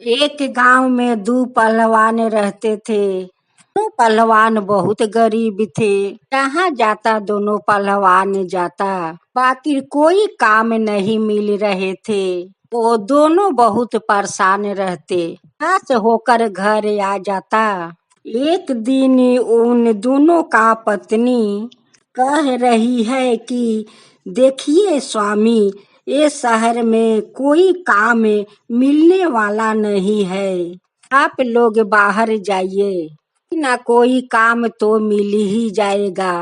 एक गांव में दो पहलवान रहते थे। दोनों पहलवान बहुत गरीब थे। जहाँ जाता दोनों पहलवान जाता, बाकी कोई काम नहीं मिल रहे थे। वो दोनों बहुत परेशान रहते। यहाँ से होकर घर आ जाता। एक दिन उन दोनों का पत्नी कह रही है कि देखिए स्वामी, ये शहर में कोई काम मिलने वाला नहीं है। आप लोग बाहर जाइए, ना कोई काम तो मिल ही जाएगा।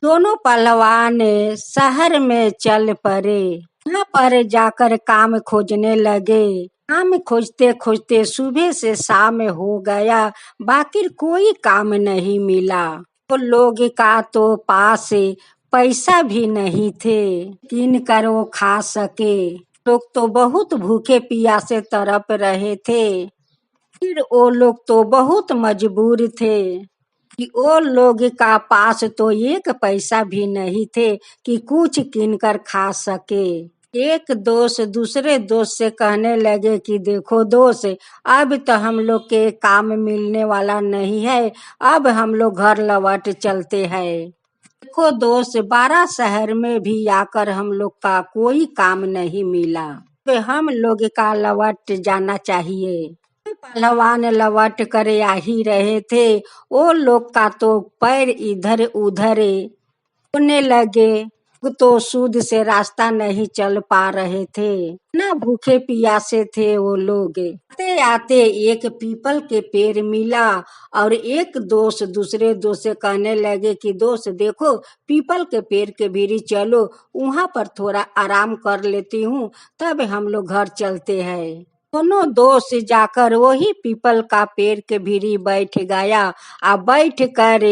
दोनों पहलवान शहर में चल पड़े। यहाँ पर जाकर काम खोजने लगे। काम खोजते खोजते सुबह से शाम हो गया, बाकी कोई काम नहीं मिला। तो लोग का तो पास पैसा भी नहीं थे किन कर वो खा सके। लोग तो बहुत भूखे प्यासे तड़प रहे थे। फिर वो लोग तो बहुत मजबूर थे कि वो लोग का पास तो एक पैसा भी नहीं थे कि कुछ किन कर खा सके। एक दोस्त दूसरे दोस्त से कहने लगे कि देखो दोस्त, अब तो हम लोग के काम मिलने वाला नहीं है, अब हम लोग घर लौट चलते हैं। देखो दोस्त, 12 शहर में भी आकर हम लोग का कोई काम नहीं मिला, तो हम लोग का लौट जाना चाहिए। पहलवान लौट कर आ ही रहे थे। वो लोग का तो पैर इधर उधर होने लगे। तो सूद से रास्ता नहीं चल पा रहे थे, ना भूखे प्यासे थे वो लोग। आते आते एक पीपल के पेड़ मिला और एक दोस्त दूसरे दोस्त से कहने लगे कि दोस्त देखो, पीपल के पेड़ के भीरी चलो, वहाँ पर थोड़ा आराम कर लेती हूँ, तब हम लोग घर चलते हैं। दोनों दोस्त जाकर वही पीपल का पेड़ के भीरी बैठ गया। बैठ कर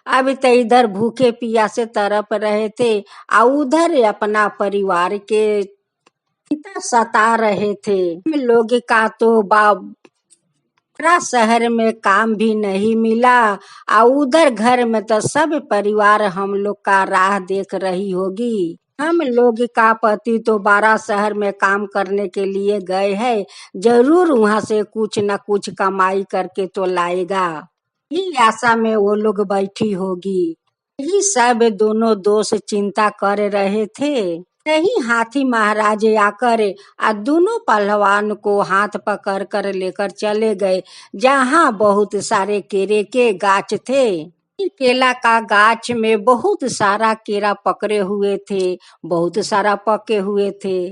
अब तो इधर भूखे प्यासे तड़प रहे थे, उधर अपना परिवार के चिंता सता रहे थे। हम लोग का तो बड़ा शहर में काम भी नहीं मिला, उधर घर में तो सब परिवार हम लोग का राह देख रही होगी। हम लोग का पति तो 12 शहर में काम करने के लिए गए हैं, जरूर वहाँ से कुछ न कुछ कमाई करके तो लाएगा, यही आशा में वो लोग बैठी होगी। यही सब दोनों दोस्त चिंता कर रहे थे। यही हाथी महाराज आकर दोनों पहलवान को हाथ पकड़ कर लेकर चले गए, जहाँ बहुत सारे केले के गाछ थे। केला का गाछ में बहुत सारा केला पकड़े हुए थे, बहुत सारा पके हुए थे।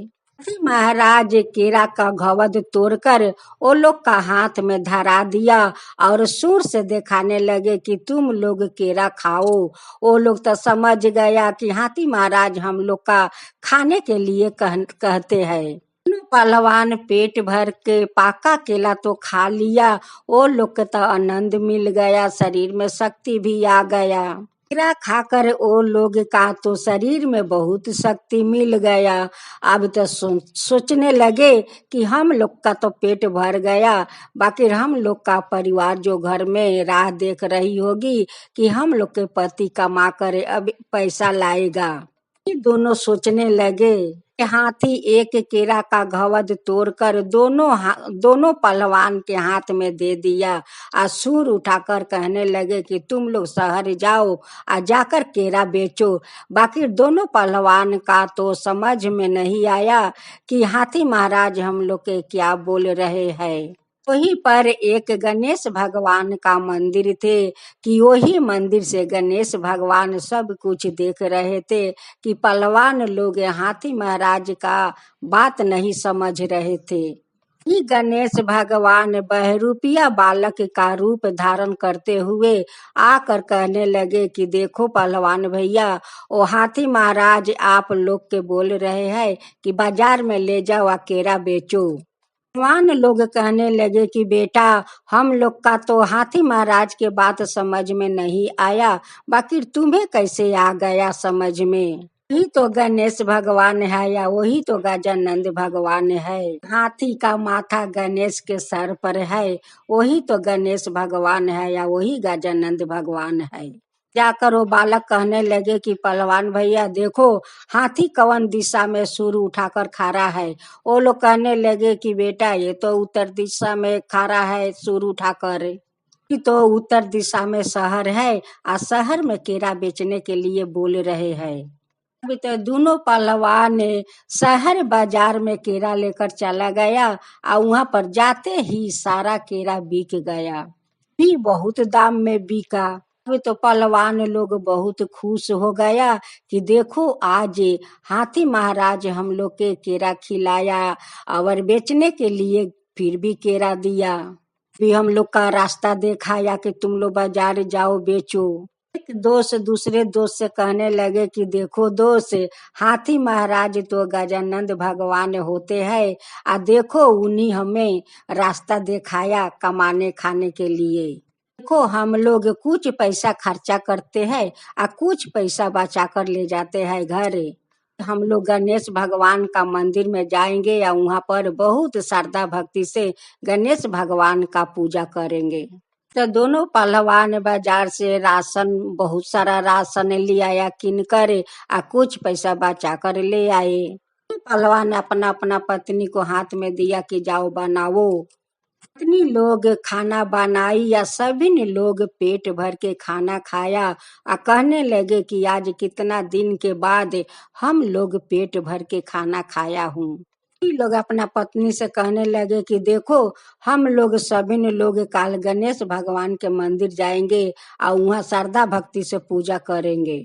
महाराज केला का घवद तोड़कर वो लोग का हाथ में धरा दिया और सुर से दिखाने लगे कि तुम लोग केला खाओ। वो लोग तो समझ गया कि हाथी महाराज हम लोग का खाने के लिए कहते हैं। पहलवान पेट भर के पाका केला तो खा लिया। वो लोग को तो आनंद मिल गया, शरीर में शक्ति भी आ गया। केला खाकर वो लोग का तो शरीर में बहुत शक्ति मिल गया। अब तो सोचने लगे कि हम लोग का तो पेट भर गया, बाकी हम लोग का परिवार जो घर में राह देख रही होगी कि हम लोग के पति कमा कर अब पैसा लाएगा। ये दोनों सोचने लगे। हाथी एक केला का घवद तोड़कर दोनों पहलवान के हाथ में दे दिया। सूर उठाकर कहने लगे कि तुम लोग शहर जाओ, जाकर केला बेचो। बाकी दोनों पहलवान का तो समझ में नहीं आया कि हाथी महाराज हम लोग के क्या बोल रहे हैं। वहीं पर एक गणेश भगवान का मंदिर थे कि वही मंदिर से गणेश भगवान सब कुछ देख रहे थे कि पहलवान लोग हाथी महाराज का बात नहीं समझ रहे थे। ही गणेश भगवान बहरूपिया बालक का रूप धारण करते हुए आकर कहने लगे कि देखो पहलवान भैया, वो हाथी महाराज आप लोग के बोल रहे हैं कि बाजार में ले जाओ केला बेचो। जवान लोग कहने लगे कि बेटा, हम लोग का तो हाथी महाराज के बात समझ में नहीं आया, बाकी तुम्हें कैसे आ गया समझ में। वही तो गणेश भगवान है या वही तो गजानंद भगवान है। हाथी का माथा गणेश के सर पर है, वही तो गणेश भगवान है या वही गजानंद भगवान है। जाकर वो बालक कहने लगे कि पहलवान भैया देखो, हाथी कौन दिशा में सुर उठाकर खड़ा है। वो लोग कहने लगे कि बेटा ये तो उत्तर दिशा में खड़ा है सुर उठाकर। कि तो उत्तर दिशा में शहर है और शहर में केरा बेचने के लिए बोल रहे हैं। अभी तो दोनों पहलवान शहर बाजार में केरा लेकर चला गया और वहां पर जाते ही सारा केरा बिक गया, भी बहुत दाम में बिका। अभी तो पहलवान लोग बहुत खुश हो गया कि देखो आज हाथी महाराज हम लोग के केरा खिलाया और बेचने के लिए फिर भी केरा दिया, भी हम लोग का रास्ता दिखाया कि तुम लोग बाजार जाओ बेचो। एक दोस्त दूसरे दोस्त से कहने लगे कि देखो दोस्त, हाथी महाराज तो गजानंद भगवान होते हैं आ देखो उन्हीं हमें रास्ता दिखाया कमाने खाने के लिए। देखो हम लोग कुछ पैसा खर्चा करते हैं और कुछ पैसा बचा कर ले जाते हैं घर। हम लोग गणेश भगवान का मंदिर में जाएंगे या वहाँ पर बहुत श्रद्धा भक्ति से गणेश भगवान का पूजा करेंगे। तो दोनों पहलवान बाजार से राशन, बहुत सारा राशन ले आया किन कर और कुछ पैसा बचा कर ले आए। पहलवान अपना अपना पत्नी को हाथ में दिया कि जाओ बनाओ। पत्नी लोग खाना बनाई या सभी ने लोग पेट भर के खाना खाया और कहने लगे कि आज कितना दिन के बाद हम लोग पेट भर के खाना खाया हूँ। लोग अपना पत्नी से कहने लगे कि देखो हम लोग सभी ने लोग काल गणेश भगवान के मंदिर जाएंगे और वहाँ श्रद्धा भक्ति से पूजा करेंगे।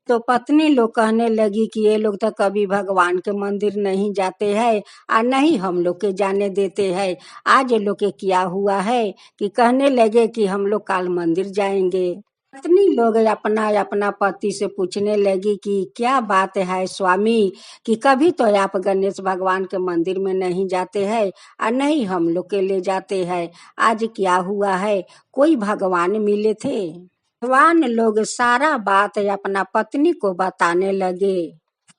तो पत्नी लोग कहने लगी कि ये लोग तो कभी भगवान के मंदिर नहीं जाते हैं और नहीं हम लोग के जाने देते हैं। आज ये लोग के क्या हुआ है कि कहने लगे कि हम लोग काल मंदिर जाएंगे। पत्नी लोग अपना अपना पति से पूछने लगी कि क्या बात है स्वामी, कि कभी तो आप गणेश भगवान के मंदिर में नहीं जाते हैं और नहीं हम लोग के ले जाते हैं, आज क्या हुआ है, कोई भगवान मिले थे। भगवान लोग सारा बात अपना पत्नी को बताने लगे।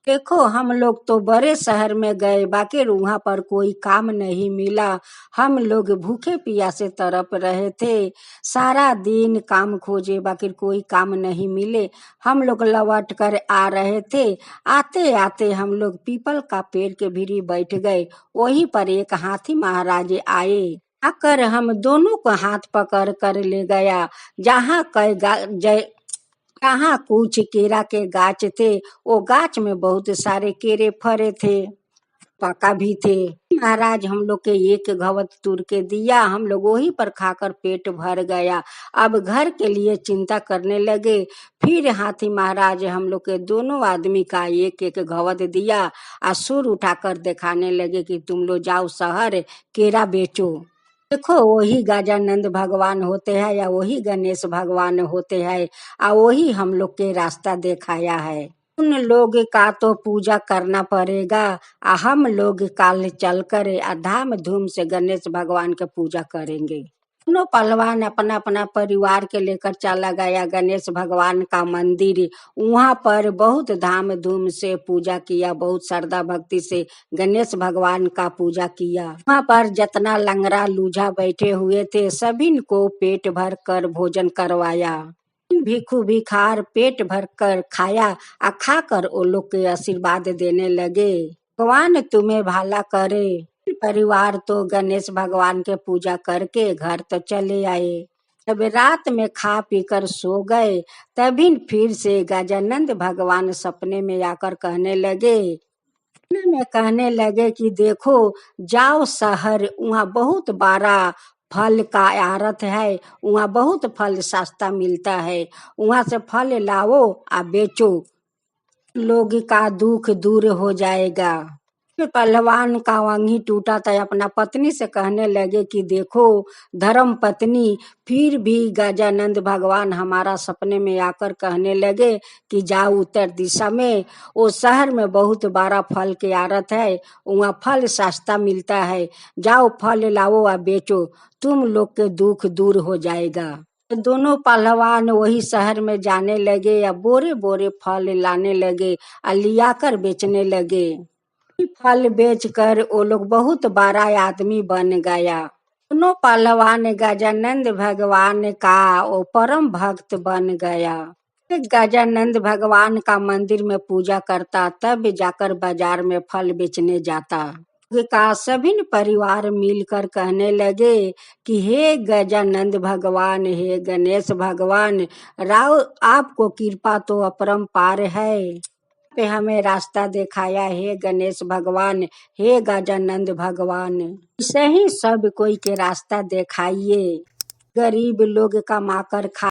देखो हम लोग तो बड़े शहर में गए बाकी वहाँ पर कोई काम नहीं मिला, हम लोग भूखे प्यासे तड़प रहे थे, सारा दिन काम खोजे बाकी कोई काम नहीं मिले। हम लोग लौट कर आ रहे थे, आते आते हम लोग पीपल का पेड़ के भीरी बैठ गए। वहीं पर एक हाथी महाराज आए, आकर हम दोनों को हाथ पकड़ कर ले गया। जहाँ जहाँ कुछ केरा के गाछ थे वो गाछ में बहुत सारे केरे फरे थे, पका भी थे। महाराज हम लोग के एक घवत तुर के दिया, हम लोग वही पर खाकर पेट भर गया। अब घर के लिए चिंता करने लगे। फिर हाथी महाराज हम लोग के दोनों आदमी का एक एक घवत दिया और सुर उठाकर दिखाने लगे कि तुम लोग जाओ शहर केरा बेचो। देखो वही गजानंद भगवान होते हैं या वही गणेश भगवान होते हैं और वही हम लोग के रास्ता दिखाया है। उन लोग का तो पूजा करना पड़ेगा और हम लोग काल चल कर धाम धूम से गणेश भगवान के पूजा करेंगे। दोनों पहलवान अपना अपना परिवार के लेकर चला गया गणेश भगवान का मंदिर। वहाँ पर बहुत धाम धूम से पूजा किया, बहुत श्रद्धा भक्ति से गणेश भगवान का पूजा किया। वहाँ पर जितना लंगड़ा लूझा बैठे हुए थे सभी को पेट भर कर भोजन करवाया। भिखू भिखार पेट भर कर खाया और खाकर वो लोग के आशीर्वाद देने लगे, भगवान तुम्हें भला करे। परिवार तो गणेश भगवान के पूजा करके घर तो चले आए। जब रात में खा पी कर सो गए तभी फिर से गजानंद भगवान सपने में आकर कहने लगे कि देखो जाओ शहर, वहाँ बहुत बड़ा फल का आड़त है, वहाँ बहुत फल सस्ता मिलता है, वहाँ से फल लाओ और बेचो, लोग का दुख दूर हो जाएगा। फिर पहलवान का वंगी टूटा था, अपना पत्नी से कहने लगे कि देखो धर्म पत्नी, फिर भी गजानंद भगवान हमारा सपने में आकर कहने लगे कि जाओ उत्तर दिशा में, वो शहर में बहुत बड़ा फल के आड़त है, वहाँ फल सस्ता मिलता है, जाओ फल लाओ और बेचो, तुम लोग के दुख दूर हो जाएगा। दोनों पहलवान वही शहर में जाने लगे या बोरे बोरे फल लाने लगे और लियाकर बेचने लगे। फल बेचकर वो लोग बहुत बड़ा आदमी बन गया। दोनों पहलवान गजानंद भगवान का वो परम भक्त बन गया। गजानंद भगवान का मंदिर में पूजा करता, तब जाकर बाजार में फल बेचने जाता। का सभी परिवार मिलकर कहने लगे कि हे गजानंद भगवान, हे गणेश भगवान, राव आपको कृपा तो अपरंपार है, पे हमें रास्ता दिखाया, हे गणेश भगवान, हे गजानंद भगवान। ऐसे ही सब कोई के रास्ता दिखाइए, गरीब लोग कमा कर खा